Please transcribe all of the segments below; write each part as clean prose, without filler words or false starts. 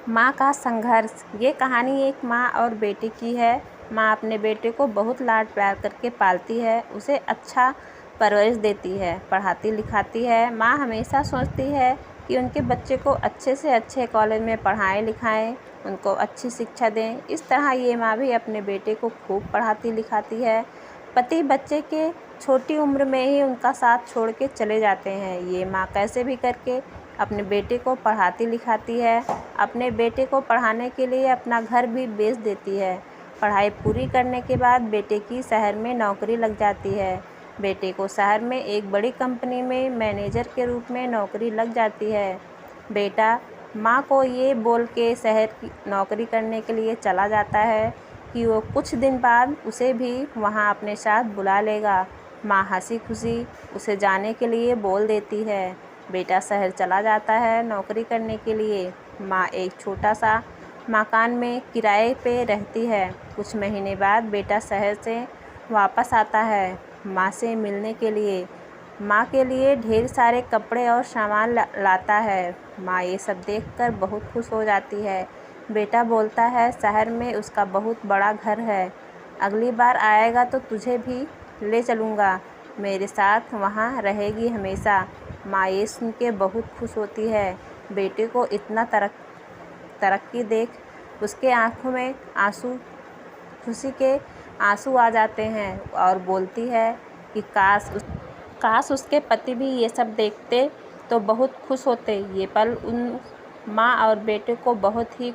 माँ का संघर्ष। ये कहानी एक माँ और बेटे की है। माँ अपने बेटे को बहुत लाड प्यार करके पालती है, उसे अच्छा परवरिश देती है, पढ़ाती लिखाती है। माँ हमेशा सोचती है कि उनके बच्चे को अच्छे से अच्छे कॉलेज में पढ़ाएं लिखाएं, उनको अच्छी शिक्षा दें। इस तरह ये माँ भी अपने बेटे को खूब पढ़ाती लिखाती है। पति बच्चे के छोटी उम्र में ही उनका साथ छोड़ के चले जाते हैं। ये माँ कैसे भी करके अपने बेटे को पढ़ाती लिखाती है। अपने बेटे को पढ़ाने के लिए अपना घर भी बेच देती है। पढ़ाई पूरी करने के बाद बेटे की शहर में नौकरी लग जाती है। बेटे को शहर में एक बड़ी कंपनी में मैनेजर के रूप में नौकरी लग जाती है। बेटा माँ को ये बोल के शहर की नौकरी करने के लिए चला जाता है कि वो कुछ दिन बाद उसे भी वहाँ अपने साथ बुला लेगा। माँ हंसी खुशी उसे जाने के लिए बोल देती है। बेटा शहर चला जाता है नौकरी करने के लिए। माँ एक छोटा सा मकान में किराए पे रहती है। कुछ महीने बाद बेटा शहर से वापस आता है माँ से मिलने के लिए। माँ के लिए ढेर सारे कपड़े और सामान लाता है। माँ ये सब देखकर बहुत खुश हो जाती है। बेटा बोलता है शहर में उसका बहुत बड़ा घर है, अगली बार आएगा तो तुझे भी ले चलूँगा, मेरे साथ वहाँ रहेगी हमेशा। माँ ये सुन के बहुत खुश होती है। बेटे को इतना तरक्की देख उसके आँखों में खुशी के आंसू आ जाते हैं और बोलती है कि काश उसके पति भी ये सब देखते तो बहुत खुश होते। ये पल उन माँ और बेटे को बहुत ही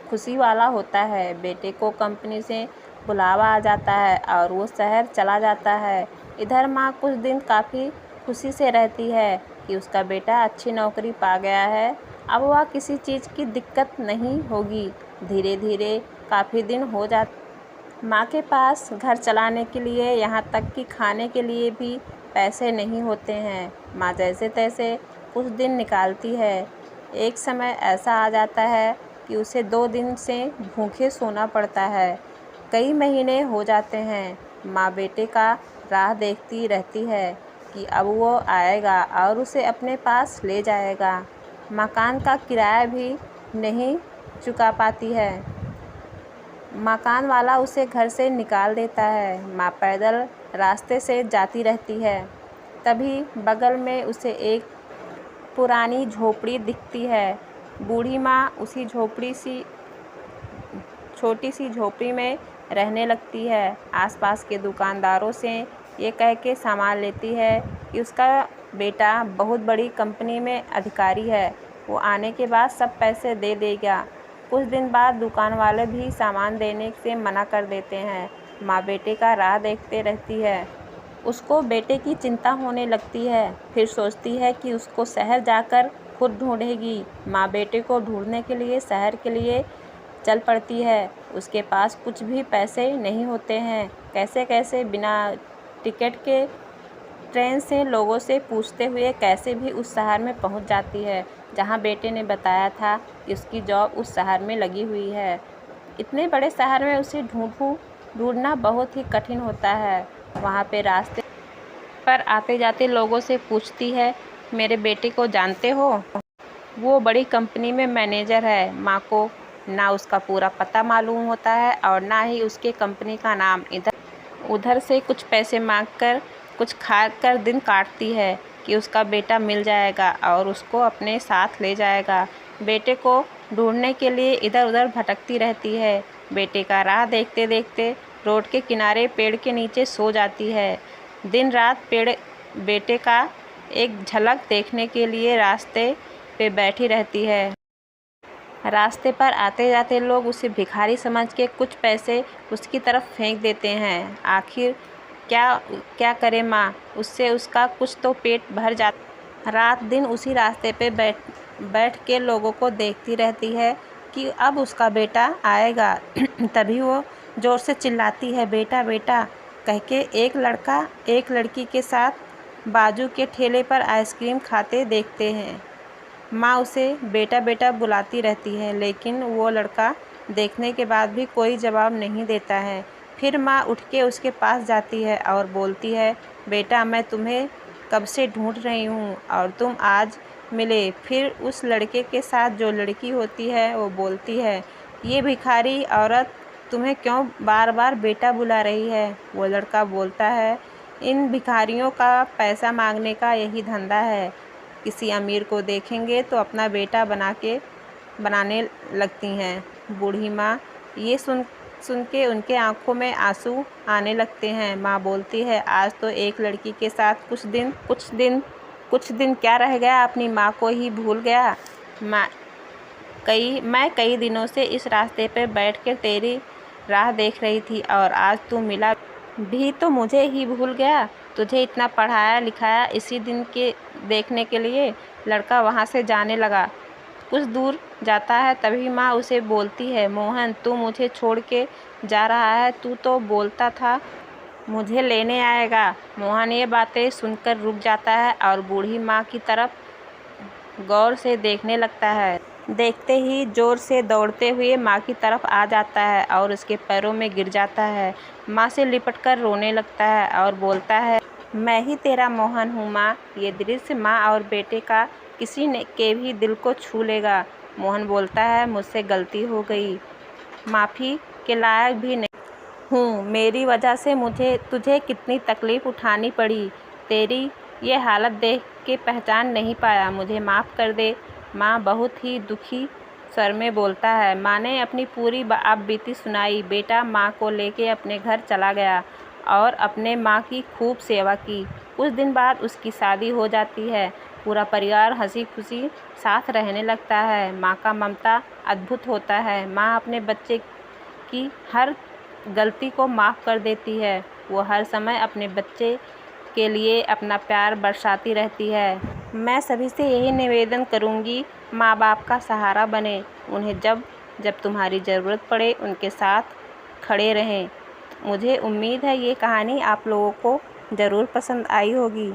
खुशी वाला होता है। बेटे को कंपनी से बुलावा आ जाता है और वो शहर चला जाता है। इधर माँ कुछ दिन काफ़ी खुशी से रहती है कि उसका बेटा अच्छी नौकरी पा गया है, अब वह किसी चीज़ की दिक्कत नहीं होगी। धीरे धीरे काफ़ी दिन हो जाते माँ के पास घर चलाने के लिए, यहाँ तक कि खाने के लिए भी पैसे नहीं होते हैं। माँ जैसे तैसे कुछ दिन निकालती है। एक समय ऐसा आ जाता है कि उसे 2 दिन से भूखे सोना पड़ता है। कई महीने हो जाते हैं। माँ बेटे का राह देखती रहती है कि अब वो आएगा और उसे अपने पास ले जाएगा। मकान का किराया भी नहीं चुका पाती है। मकान वाला उसे घर से निकाल देता है। माँ पैदल रास्ते से जाती रहती है। तभी बगल में उसे एक पुरानी झोपड़ी दिखती है। बूढ़ी माँ उसी छोटी सी झोपड़ी में रहने लगती है। आसपास के दुकानदारों से ये कह के सामान लेती है कि उसका बेटा बहुत बड़ी कंपनी में अधिकारी है, वो आने के बाद सब पैसे दे देगा। कुछ दिन बाद दुकान वाले भी सामान देने से मना कर देते हैं। माँ बेटे का राह देखते रहती है। उसको बेटे की चिंता होने लगती है। फिर सोचती है कि उसको शहर जाकर खुद ढूंढेगी। माँ बेटे को ढूंढने के लिए शहर के लिए चल पड़ती है। उसके पास कुछ भी पैसे नहीं होते हैं। कैसे कैसे बिना टिकट के ट्रेन से लोगों से पूछते हुए कैसे भी उस शहर में पहुंच जाती है जहां बेटे ने बताया था कि उसकी जॉब उस शहर में लगी हुई है। इतने बड़े शहर में उसे ढूंढना बहुत ही कठिन होता है। वहां पे रास्ते पर आते जाते लोगों से पूछती है, मेरे बेटे को जानते हो? वो बड़ी कंपनी में मैनेजर है। माँ को ना उसका पूरा पता मालूम होता है और ना ही उसके कंपनी का नाम। उधर से कुछ पैसे मांगकर कुछ खाकर दिन काटती है कि उसका बेटा मिल जाएगा और उसको अपने साथ ले जाएगा। बेटे को ढूंढने के लिए इधर उधर भटकती रहती है। बेटे का राह देखते देखते रोड के किनारे पेड़ के नीचे सो जाती है। दिन रात बेटे का एक झलक देखने के लिए रास्ते पे बैठी रहती है। रास्ते पर आते जाते लोग उसे भिखारी समझ के कुछ पैसे उसकी तरफ फेंक देते हैं। आखिर क्या करे माँ, उससे उसका कुछ तो पेट भर जाता। रात दिन उसी रास्ते पे बैठ के लोगों को देखती रहती है कि अब उसका बेटा आएगा। तभी वो ज़ोर से चिल्लाती है, बेटा बेटा कह के। एक लड़का एक लड़की के साथ बाजू के ठेले पर आइसक्रीम खाते देखते हैं। माँ उसे बेटा बेटा बुलाती रहती है, लेकिन वो लड़का देखने के बाद भी कोई जवाब नहीं देता है। फिर माँ उठ के उसके पास जाती है और बोलती है, बेटा मैं तुम्हें कब से ढूंढ रही हूँ और तुम आज मिले। फिर उस लड़के के साथ जो लड़की होती है वो बोलती है, ये भिखारी औरत तुम्हें क्यों बार बार बेटा बुला रही है? वो लड़का बोलता है, इन भिखारियों का पैसा मांगने का यही धंधा है। किसी अमीर को देखेंगे तो अपना बेटा बनाने लगती हैं। बूढ़ी माँ ये सुन के उनके आंखों में आंसू आने लगते हैं। माँ बोलती है, आज तो एक लड़की के साथ कुछ दिन क्या रह गया, अपनी माँ को ही भूल गया। मैं कई दिनों से इस रास्ते पर बैठकर तेरी राह देख रही थी और आज तू मिला भी तो मुझे ही भूल गया। तुझे इतना पढ़ाया लिखाया इसी दिन के देखने के लिए। लड़का वहाँ से जाने लगा। कुछ दूर जाता है तभी माँ उसे बोलती है, मोहन तू मुझे छोड़ के जा रहा है, तू तो बोलता था मुझे लेने आएगा। मोहन ये बातें सुनकर रुक जाता है और बूढ़ी माँ की तरफ गौर से देखने लगता है। देखते ही जोर से दौड़ते हुए माँ की तरफ आ जाता है और उसके पैरों में गिर जाता है। माँ से लिपटकर रोने लगता है और बोलता है, मैं ही तेरा मोहन हूँ माँ। ये दृश्य माँ और बेटे का किसी ने के भी दिल को छू लेगा। मोहन बोलता है, मुझसे गलती हो गई, माफ़ी के लायक भी नहीं हूँ। मेरी वजह से तुझे कितनी तकलीफ़ उठानी पड़ी। तेरी ये हालत देख के पहचान नहीं पाया, मुझे माफ़ कर दे। माँ बहुत ही दुखी स्वर में बोलता है। माँ ने अपनी पूरी आप बीती सुनाई। बेटा माँ को लेके अपने घर चला गया और अपने माँ की खूब सेवा की। कुछ दिन बाद उसकी शादी हो जाती है। पूरा परिवार हंसी खुशी साथ रहने लगता है। माँ का ममता अद्भुत होता है। माँ अपने बच्चे की हर गलती को माफ़ कर देती है। वो हर समय अपने बच्चे के लिए अपना प्यार बरसाती रहती है। मैं सभी से यही निवेदन करूँगी, माँ बाप का सहारा बने। उन्हें जब तुम्हारी ज़रूरत पड़े उनके साथ खड़े रहें। मुझे उम्मीद है ये कहानी आप लोगों को ज़रूर पसंद आई होगी।